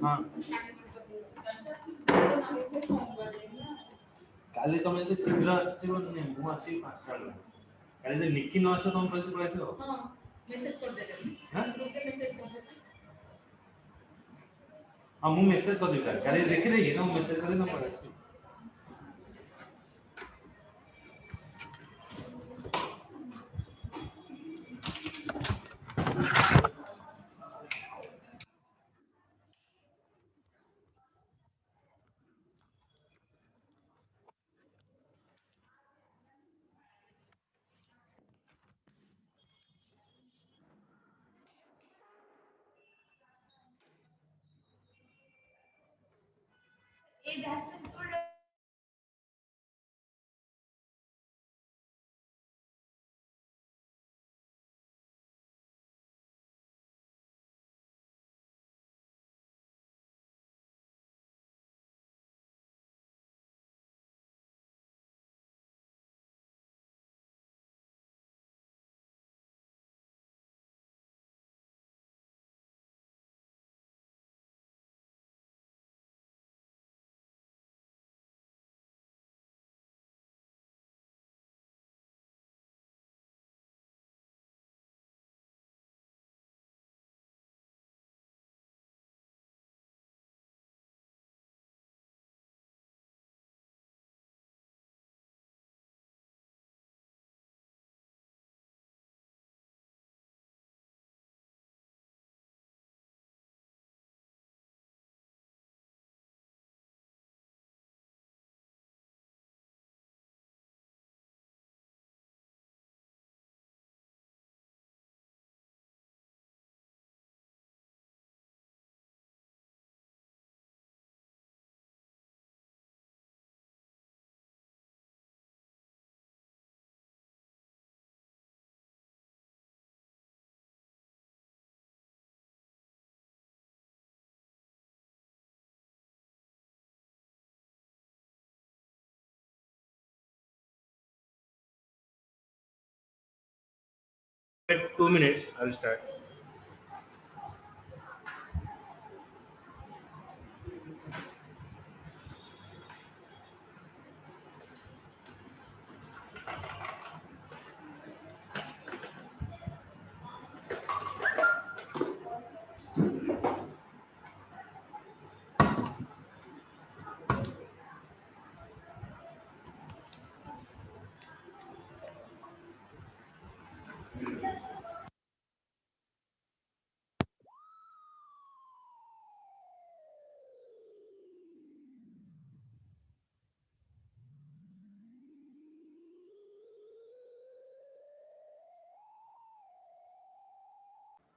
हाँ काली तुम यदि शीघ्र आसीबो नै मु आसी 5 टा काली जे निकी न आसो तुम प्रति पळाइछो हां मेसेज कर दे हां ग्रुप पे मेसेज कर दे हां मु मेसेज कर दे काली देखि रे ना मेसेज कर दे ना पळाइछो ए डैश थोड़ा Wait 2 minutes, I will start.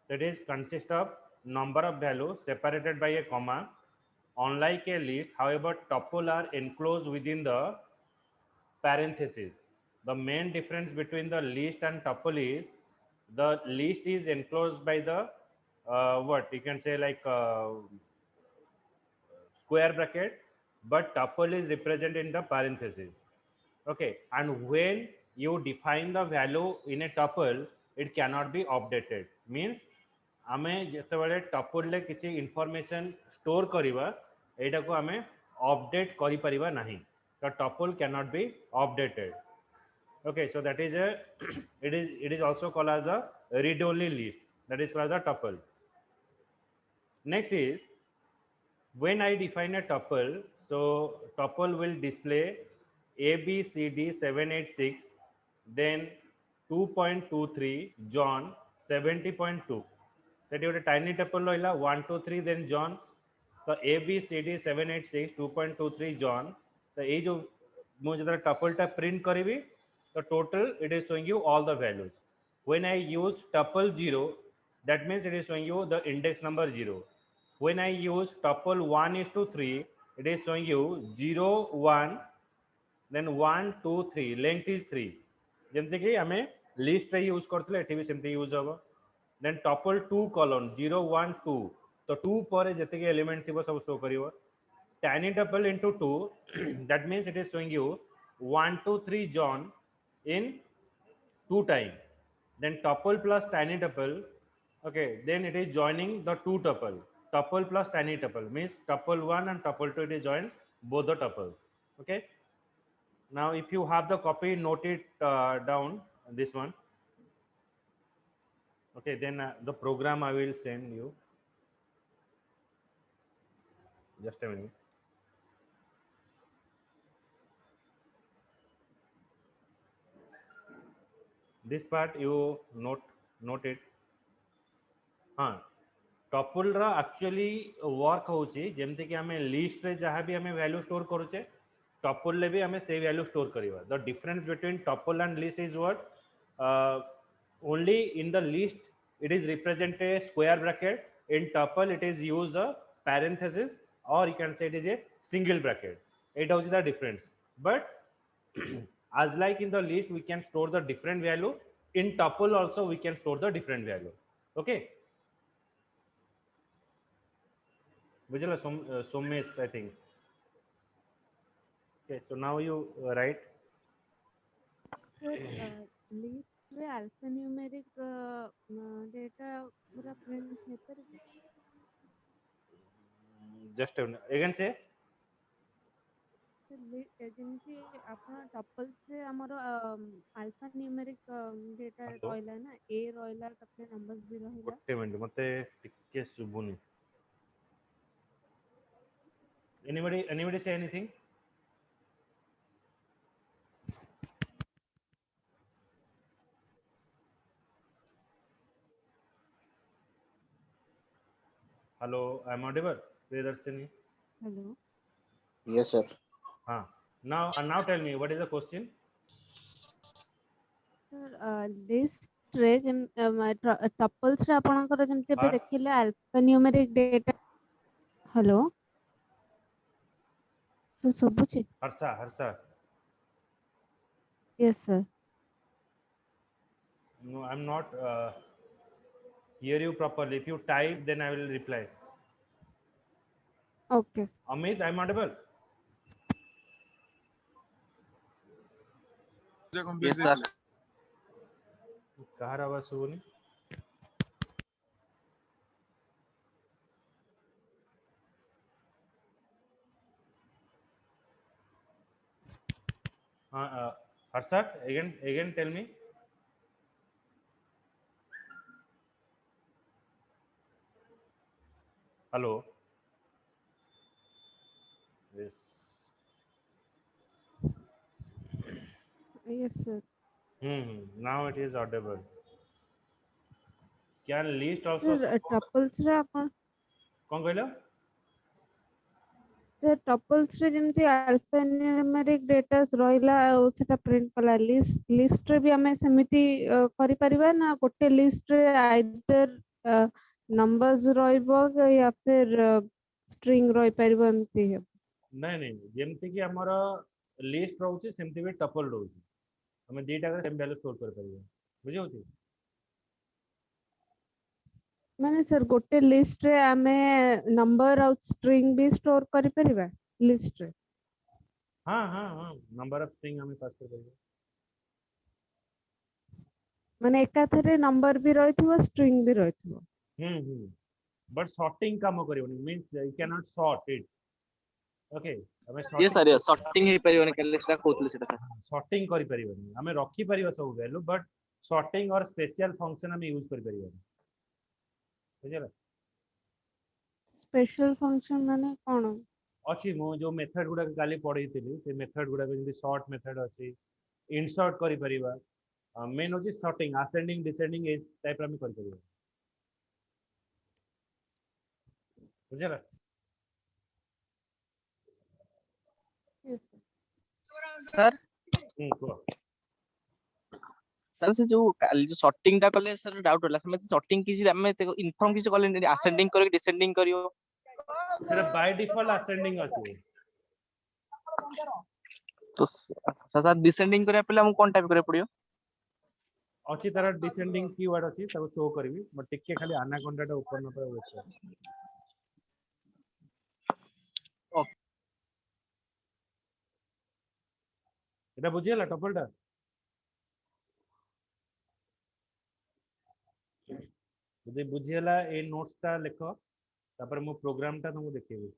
That is consist of number of values separated by a comma. Unlike a list, however, tuple are enclosed within the parentheses. The main difference between the list and tuple is the list is enclosed by the what you can say like square bracket, but tuple is represented in the parentheses. Okay, and when you define the value in a tuple, it cannot be updated. Means आमे जेतेबेले tuple ले किसी information store करिवा एटा को आमे update करि परिबा नाही तो tuple can not be updated. Okay, so that is a it is also called as a read only list, that is called as a tuple. Next is when I define a tuple, so tuple will display a b c d 786, then 2.23 John 70.2. that is a tiny tuple loila 1 2 3 then John, तो a b c d 786 2.23 John, तो ये जो मुझे जब tuple टा print करीबी तो total it is showing you all the values. When I use tuple 0, that means it is showing you the index number 0. When I use tuple 1 is to 3, it is showing you 0 1 then 1 2 3, length is 3. जमते कि हमें list रे use करथले एठी भी सेमते use होबो. Then tuple 2 colon 0 1 2, तो 2 पर जते के एलिमेंट थिबो सब show करिवो. Tiny tuple into 2 that means it is showing you 1 2 3 John in 2 time. Then tuple plus tiny tuple, okay, then it is joining the 2 tuple. tuple plus tiny tuple means tuple 1 and tuple 2 it is joined both the tuples. Okay, now if you have the copy, note it down, this one. Okay, then the program I will send you, just a minute. This part you note it. हाँ, tuple रा actually work होची जेमति कि हमें list रे जहाँ भी हमें value store करूचे टपल ले भी हमें से वैल्यू स्टोर करिवा. The difference between tuple and list is what, only in the list it is represented a square bracket. In tuple it is used a parenthesis, or you can say it is a single bracket. It is the difference. But as like in the list we can store the different value, in tuple also we can store the different value. Okay, Vijala Somesh, I think. Okay, so now you write. Sir, list रे alphanumeric data पूरा print ହେଇପାରିବ? Just a minute. Again say. ଯେମିତି ଆପଣ ଟପଲ୍ସ ରେ ଆମର ଆଲଫା numeric data Hello. ରହିଲା ନା, ଏ ରହିଲା, ତାପରେ ନମ୍ବର ବି ରହିଲା. ଗୋଟେ ମିନିଟ୍ ମତେ ଟିକେ ଶୁଭୁନି. Anybody say anything? Hello, I'm audible, Priyadarshini? Hello. Yes, sir. Huh. Now tell me, what is the question? Sir, list ରେ ଟପଲ୍ସ ରେ ଆପଣଙ୍କର ଯେମିତି ଏବେ Hers? ଦେଖିଲେ ଆଲଫା ନ୍ୟୁମେରିକ ଡେଟା. ହ୍ୟାଲୋ, ଶୁଭୁଛି? Harsha. Yes, sir. No, I'm not hear you properly. If you type, then I will reply. Okay. Amit, I'm audible. Yes, sir. କାହାର ଆବାଜ ଶୁଭୁନି? Harsha, again tell me. Hello. Yes. Yes, sir. Now it is audible. Can list also Sir, support? ଟପଲ୍ସ ରେ ଆପଣ କଣ କହିଲ? ସେ ଟପଲ୍ସ ରେ ଯେମିତି ଆଲଫାନ୍ୟୁମେରିକ ଡେଟା ରହିଲା ଆଉ ସେଟା ପ୍ରିଣ୍ଟ କଲା, ଲିଷ୍ଟ ରେ ବି ଆମେ ସେମିତି କରିପାରିବା ନା? ଗୋଟେ ଲିଷ୍ଟ ରେ ଆଇଦର ନମ୍ବର୍ସ ରହିବ ୟା ଫିର ଷ୍ଟ୍ରିଙ୍ଗ ରହିପାରିବ, ଏମିତି ହେବ? ନାଇଁ ଯେମିତି କି ଆମର ଲିଷ୍ଟ ରହୁଛି ସେମିତି ବି ଟପଲ ରହୁଛି. ଆମେ ଦିଟା ସେମ୍ ଭ୍ୟାଲୁ ଷ୍ଟୋର କରିପାରିବା. ବୁଝିହଉଛି? ମାନେ ସାର୍ ଗୋଟେ ଲିଷ୍ଟ ରେ ଆମେ ନମ୍ବର ଆଉ ଷ୍ଟ୍ରିଙ୍ଗ ବି ଷ୍ଟୋର କରିପାରିବା ଲିଷ୍ଟ ରେ? ହଁ ନମ୍ବର ଅଫ ଷ୍ଟ୍ରିଙ୍ଗ ଆମେ ପାସ୍ କରିପାରିବା. ମାନେ ଏକାଥରେ ନମ୍ବର ବି ରହିଥିବ, ଷ୍ଟ୍ରିଙ୍ଗ ବି ରହିଥିବ? ବଟ୍ ସର୍ଟିଂ କାମ କରିବନି, means you can not sort it. Okay, ଆମେ Yes, sir. Yes, sorting ହେଇପାରିବନି କାଲି ସେଟା କହୁଥିଲେ ସେଟା sir. ସର୍ଟିଂ କରିପାରିବାନି. ଆମେ ରଖିପାରିବା ସବୁ value, but sorting or special function ଆମେ ୟୁଜ୍ କରିପାରିବାନି. ବୁଝିଲା? ସ୍ପେଶାଲ ଫଙ୍କସନ ମାନେ କଣ? ଅଛି, ମୁଁ ଯୋଉ ମେଥଡ ଗୁଡାକ କାଲି ପଢେଇଥିଲି ସେ ମେଥଡ ଗୁଡାକ ଯେମିତି ସର୍ଟ ମେଥଡ ଅଛି, ଇନସର୍ଟ କରିପାରିବା, ମେନ୍ ହଉଛି ସର୍ଟିଂ, ଆସେଣ୍ଡିଂ ଡିସେଣ୍ଡିଂ ଏ ଟାଇପର ଆମେ କରିପାରିବା. ବୁଝିଲା? Sir, କୁହ. sir ସେ ଯୋଉ କାଲି ଯୋଉ sorting ଟା କଲେ sir ଡାଉଟ ହେଲା, ଆମେ sorting କିଛି ଆମେ ଇନଫର୍ମ କିଛି କଲେନି, ascending କରିକି descending କରିବ ସେଟା ବାଇ ଡିଫଲ୍ଟ ଆସେଣ୍ଡିଂ ଅଛି. ତ sir descending କରିବା ପାଇଁ ଆମକୁ କଣ ଟାଇପ କରିବାକୁ ପଡିବ? ଅଛି ତାର ଡିସେଣ୍ଡିଂ କିୱାର୍ଡ ଅଛି, ତାକୁ ଶୋ କରିବି. ବଟ୍ ଟିକେ ଖାଲି ଆନାକୋଣ୍ଡା ଟା ଓପନ ନକର ୱେଟ୍ କର. এটা ବୁଝିହେଲା ଟପଲଟା? ଯଦି ବୁଝିହେଲା ଏଇ ନୋଟ୍ସ ଟା ଲେଖ. तापर मो प्रोग्राम टा तुमको देखेबी।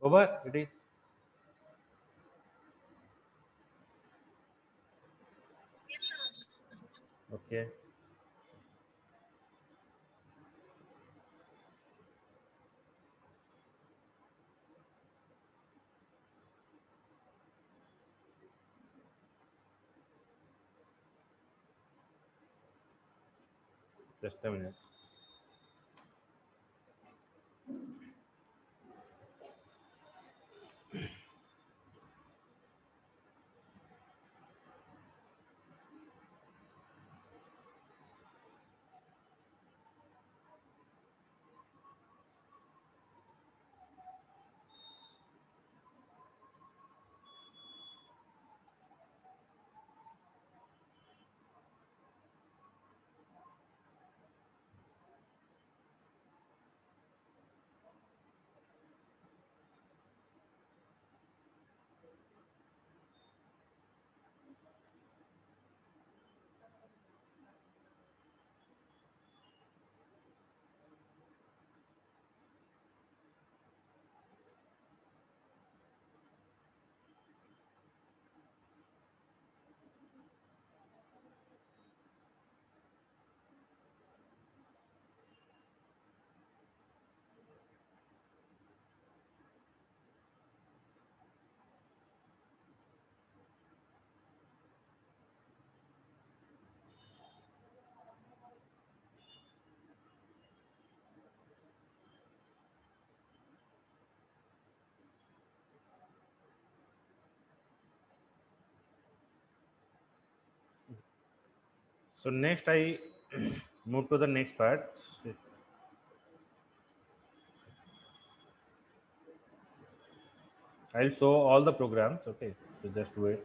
Over it is. Okay. Just a minute. So next I move to the next part. I'll show all the programs. Okay, so just wait.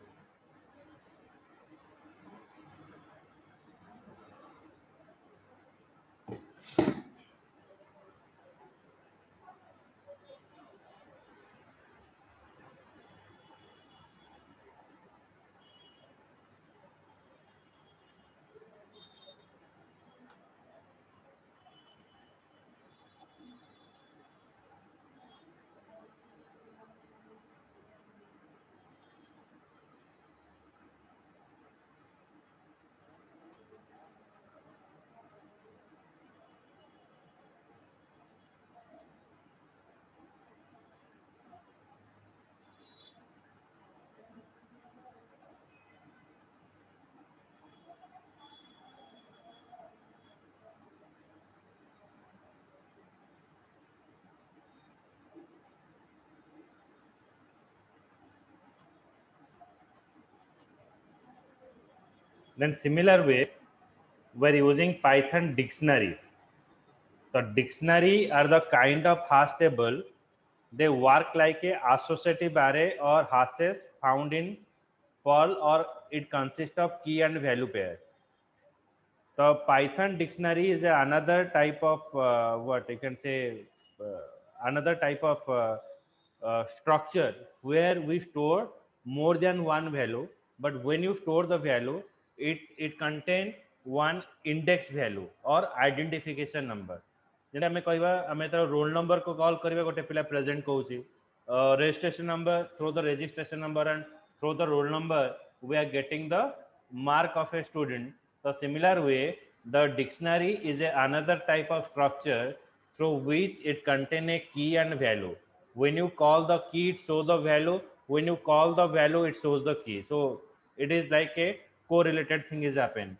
Then similar way, we're using Python dictionary. The dictionary are the kind of hash table. They work like a associative array or hashes found in Perl, or it consists of key and value pair. The Python dictionary is another type of what you can say, another type of structure where we store more than one value. But when you store the value, it contains one index value or identification number. जेना आमे कहबा आमे तर roll number को call करबा गोटे पिला present कहूची registration number through the registration number and through the roll number we are getting the mark of a student. The similar way the dictionary is another type of structure through which it contain a key and value. When you call the key it shows the value, when you call the value it shows the key, so it is like a correlated thing is happen.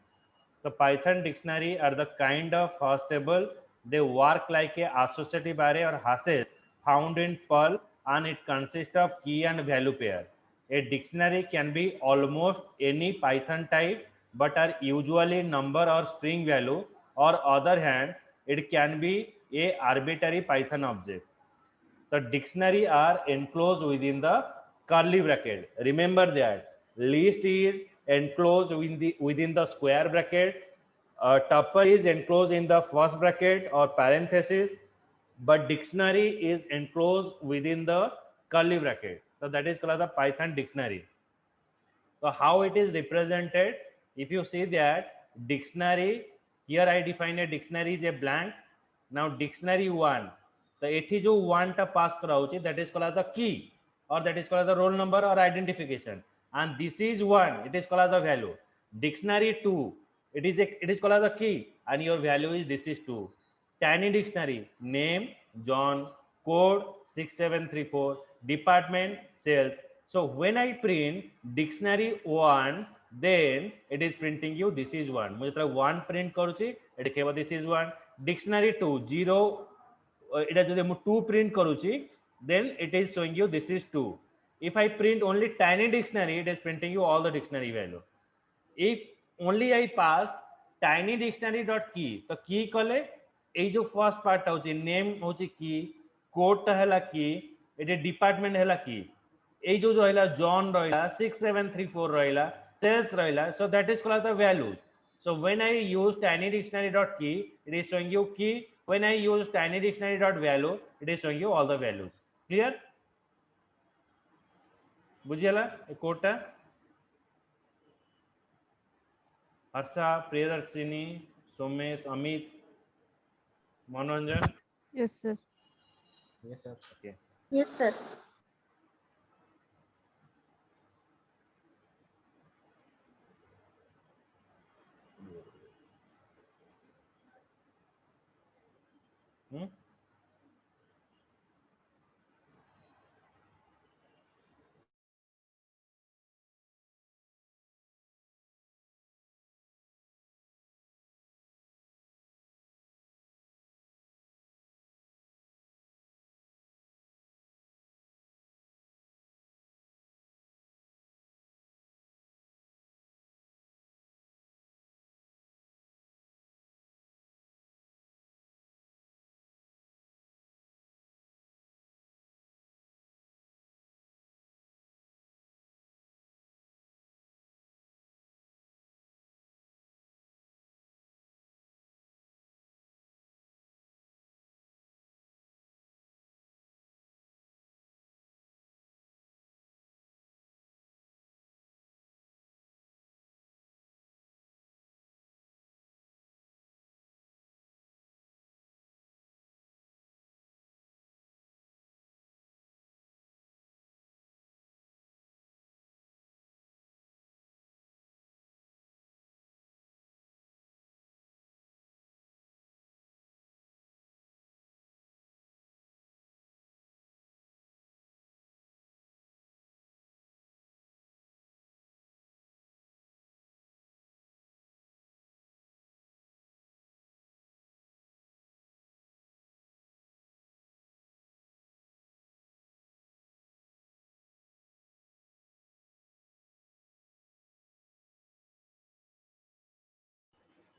The Python dictionary are the kind of hash table. They work like a associative array or hashes found in Perl, and it consists of key and value pair. A dictionary can be almost any Python type, but are usually number or string value. Or other hand, it can be a arbitrary Python object. The dictionary are enclosed within the curly bracket. Remember that list is enclosed within the square bracket. Tuple is enclosed in the first bracket or parenthesis, but dictionary is enclosed within the curly bracket. So that is called the Python dictionary. So how it is represented? If you see that dictionary, here I define a dictionary is a blank. Now dictionary one, the एथी जो one टा pass कराउची, that is called as the key, or that is called as the roll number or identification. And this is one, it is called as the value. Dictionary two, it is called as the key, and your value is this is two. Tiny dictionary, name John, code 6734, department sales. So when I print dictionary one, then it is printing you this is one. मुझे तरह one print करूची, it देखेगा this is one. Dictionary two, zero, it is जो two print करूची, then it is showing you this is two. If I print only tiny dictionary, it is printing you all the dictionary value. If only I pass tiny dictionary dot key, तो key कले এই जो first part होची name होची की, code टा हैला की, एटे डिपार्टमेंट हैला की, এই जो रहिला जॉन रहिला 6734 रहिला सेल्स रहिला, so that is called the values. So when I use tiny dictionary dot key, it is showing you key. When I use tiny dictionary dot value, it is showing you all the values. Clear? बुझियला ए code टा? हर्षा, प्रियदर्शिनी, सोमेश, अमित, मनोरंजन. Yes, sir. Yes sir. Okay. Yes, sir. Hmm?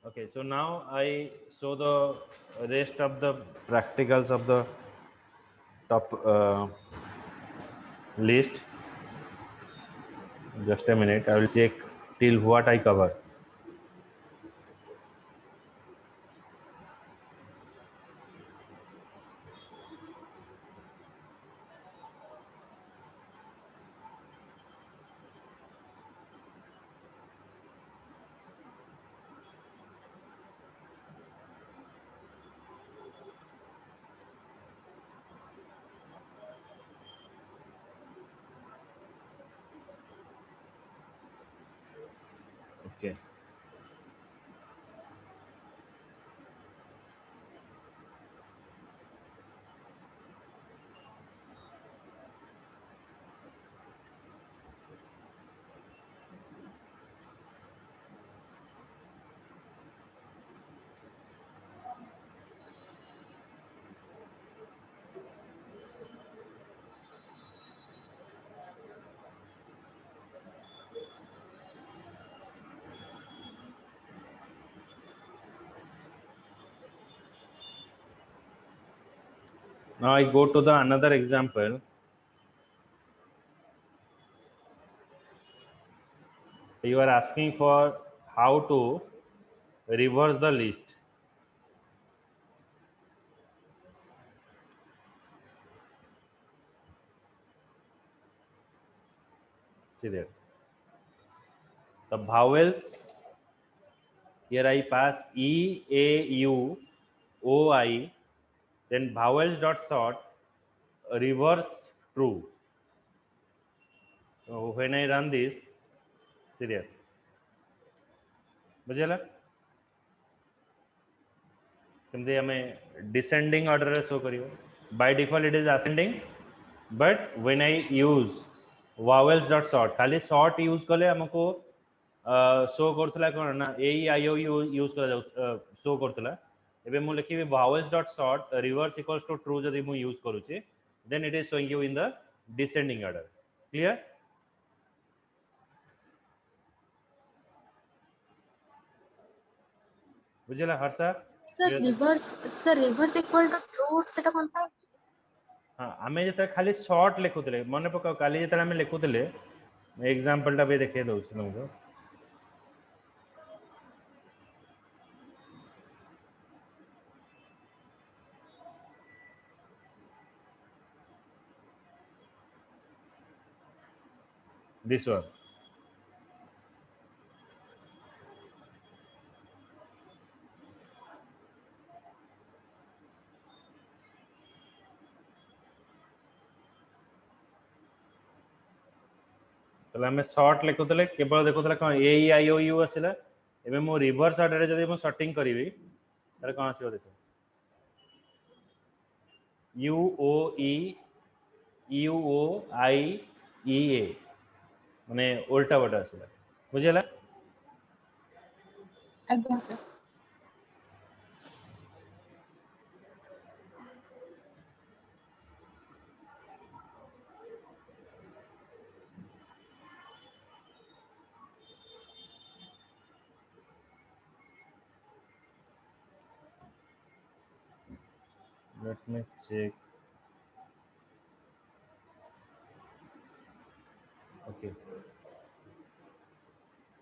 Okay, so now I show the rest of the practicals of the top list. Just a minute, I will check till what I cover. Okay. Now I go to the another example. You are asking for how to reverse the list. See there. The vowels, here I pass E, A, U, O, I, then vowels dot sort reverse true. So when I run this, see there. बुझेला केमती हमें descending order रे show करियो by default it is ascending but when I use vowels dot sort खाली sort use कले हमको show करथला कोन ना ए आई ओ you use कर शो करथला एबे मु लिखिबी vowels dot sort reverse equals to true जदि मु यूज करूची then it is showing you in the descending order. Clear? बुझेला Harsha? Sir reverse equal to true सेटा कोन पाइ हाँ आमे जते खाली शॉर्ट लिखुतले मने पकाओ काली जते आमे लिखुतले एग्जांपल टा भी देखे दउ छी तुमको this one तले हमें शॉर्ट लिखुतले केवल देखुतले कोन ए आई ओ यू आसिला एबे मो रिवर्स ऑर्डर रे जदि मो सॉर्टिंग करिवि तारे कोन आसीबो देखो यू ओ आई ई ए माने उल्टा बटा आसिला बुझेला आज्ञा sir let me check. Okay,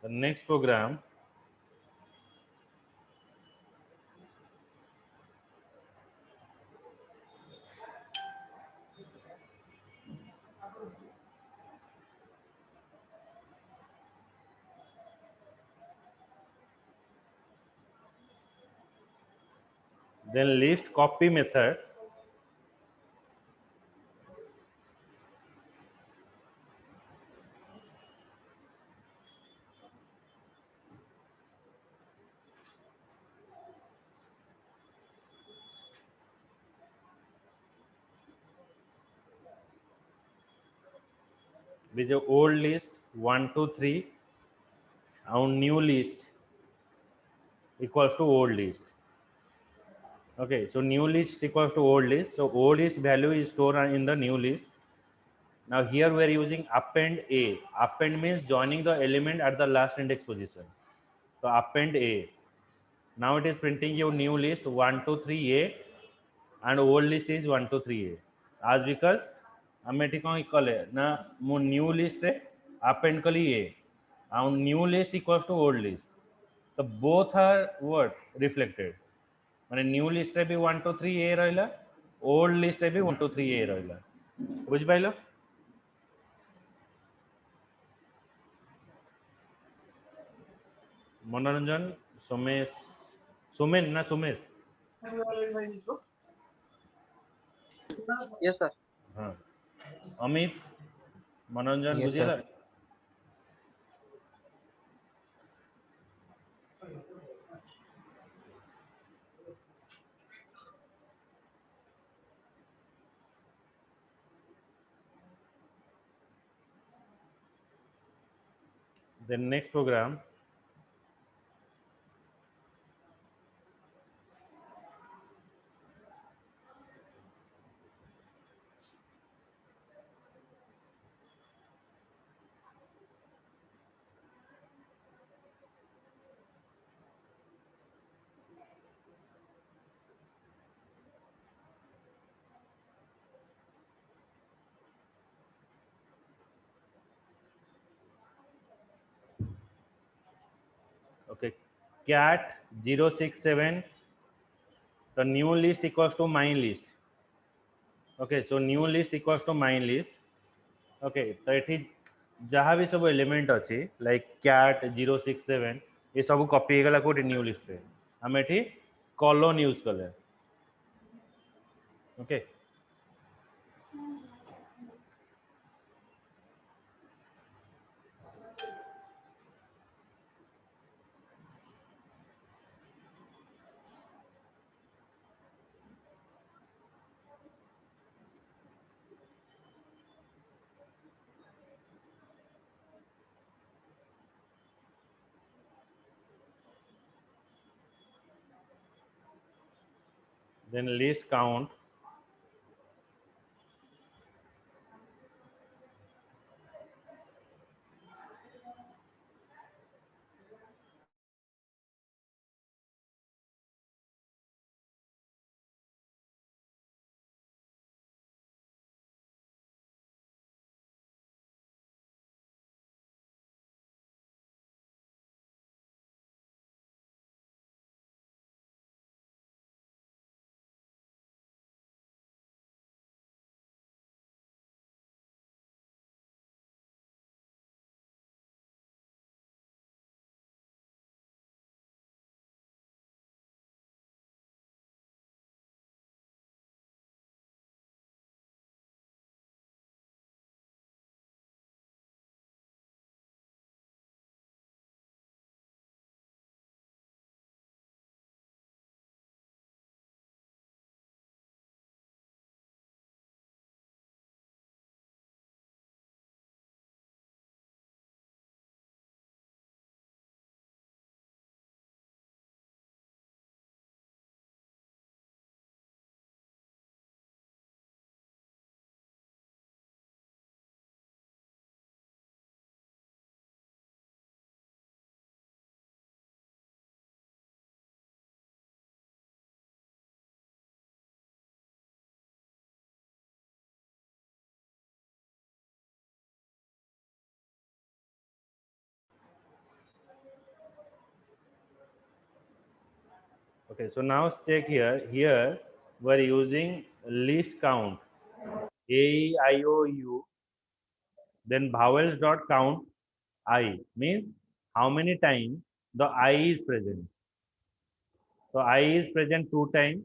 the next program then list copy method with the old list 1 2 3 and new list equals to old list. Okay, so new list equals to old list, so old list value is stored in the new list. Now here we are using append a. Append means joining the element at the last index position, so append a. Now it is printing your new list 1 2 3 a and old list is 1 2 3 a as because हमें ठीक कौन कले ना मो new list रे append कली ए and new list equals to old list, so both are what reflected माने new list रे भी 1 2 3 ए रहला ओल्ड लिस्ट रे भी 1 2 3 ए रहला बुझ पाइलो मनोरंजन सोमेश सोमेन ना सोमेश यस सर हाँ अमित मनोरंजन Yes, बुझेला sir. Then next program, okay, cat 067, the new list equals to mine list. Okay, so new list equals to mine list. Okay, तो ये जहाँ भी सब एलिमेंट अच्छी लाइक कैट 067 ये सब कॉपी ହେଇଗଲା कोटे न्यू लिस्ट पे हम एठी कॉलोन यूज कले. Okay, then list count. Okay, so now check here. Here we're using list count a e I o u. Then vowels dot count I means how many times the I is present. So I is present 2 times.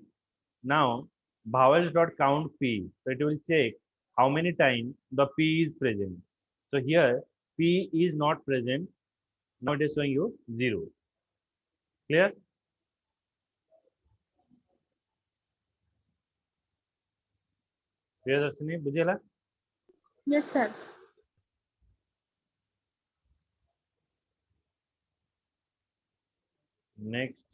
Now vowels dot count p. So it will check how many times the p is present. So here p is not present. Now it is showing you 0. Clear? Clear, Darshini? बुझेला? Yes, sir. Next.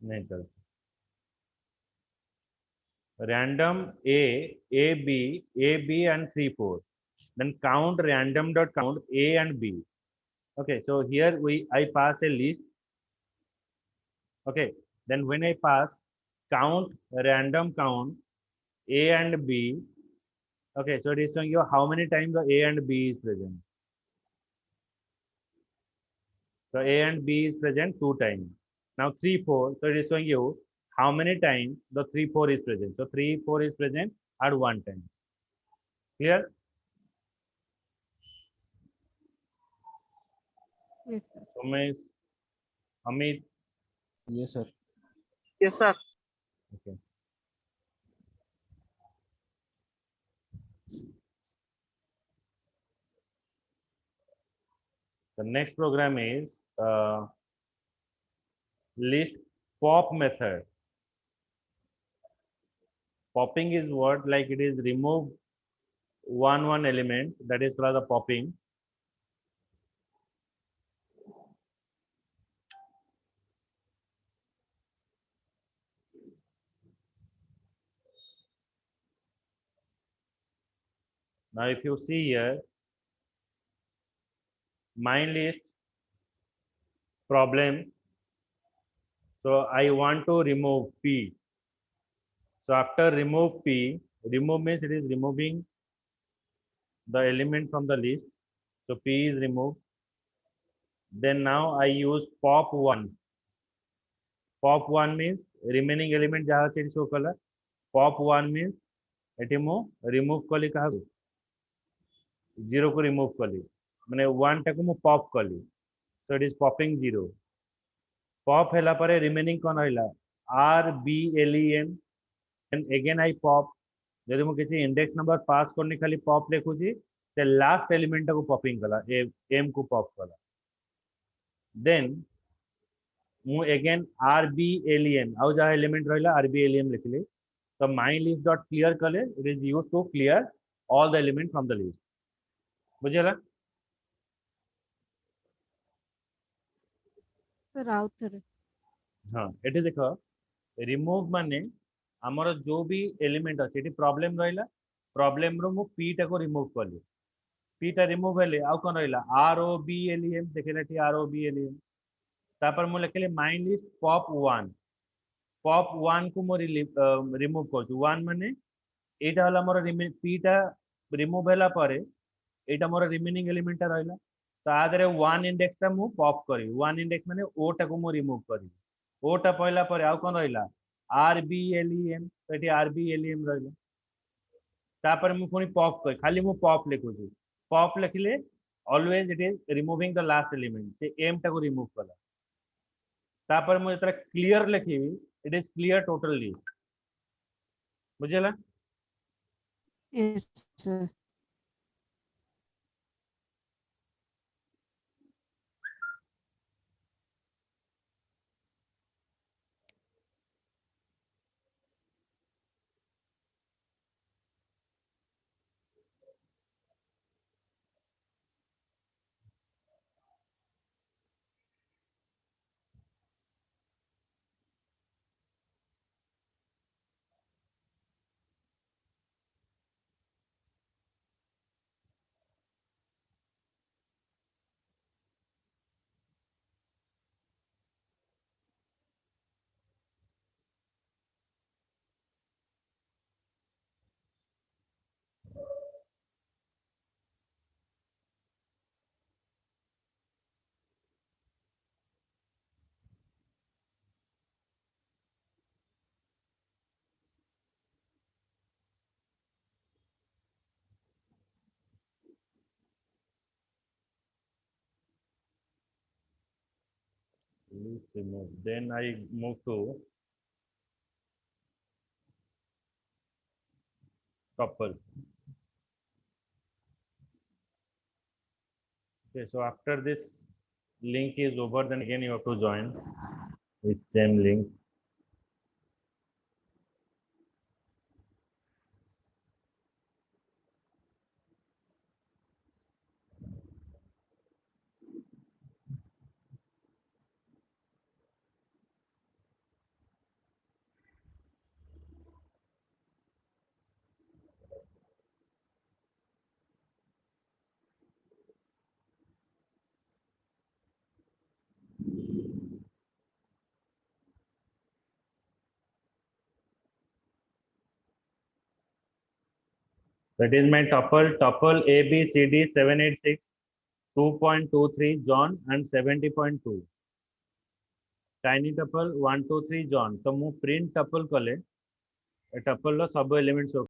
नहीं चल. Random A, B, and 3, 4. Then count random dot count A and B. Okay, so here I pass a list. Okay, then when I pass count random count A and B. Okay, so it is showing you how many times the A and B is present. So A and B is present 2 times. Now 3, 4. So it is showing you how many times the 3, 4 is present. So 3, 4 is present at 1 time. Clear? Yes, sir. Umesh, Amit. Yes, sir. Yes, sir. Okay. The next program is list pop method. Popping is what, like it is remove one element, that is called the popping. Now if you see here, my list problem, so I want to remove p. So after remove p, remove means it is removing the element from the list, so p is removed. Then now I use pop 1. Pop 1 means remaining element jaha se show kala. Pop 1 means eighty मु remove कली कहा 0 को remove कली माने 1 टाको मु pop कली, so it is popping 0. Pop हैला परे रिमेनिंग कोन रहला R B L E M, and again I pop. जदि मु किसी इंडेक्स नंबर पास करने खाली पॉप लिखुची, से लास्ट एलिमेंट को पॉपिंग कला एम को पॉप कला. देन मु again R B L E M आउ जहा एलिमेंट रहला R B L E M लिखली. तो माई लिस्ट डॉट क्लियर कले, it is used to clear all the element from the list. बुझेला? सर आउट सर हाँ एठी देखो रिमूव माने हमर जो भी एलिमेंट अछि एठी प्रॉब्लम रहला, प्रॉब्लम रो मु p टा को रिमूव करली. p टा रिमूव हेले आउ कोन रहला r o b l e m, देखेला ठी r o b l e m. तापर मु लिखले माय लिस्ट पॉप 1. पॉप 1 को मु रिमूव करछु. 1 माने एटा हला मोर p टा रिमूव होला पारे एटा मोर रिमेनिंग एलिमेंट टा रहला. तादरे 1 इंडेक्स टा मु पॉप करी. 1 इंडेक्स माने o टा को मु रिमूव करी. o टा पहला पारे आउ कोन रहला r b l e m, तो eighty r b l e m रहला. तापर मु पुनी पॉप कर खाली मु पॉप लिखु छी. पॉप लिखले always it is removing the last element, से m टा को रिमूव कला. तापर मु जतरा क्लियर लिखिबी, it is clear total list. बुझेला? Yes sir List remove. Then I move to tuple. Okay, so after this link is over, then again you have to join this same link. That is my tuple A B C D 786 2.23 John and 70.2. Tiny tuple 1 2 3 John. तो मु print tuple कले, tuple लो सब element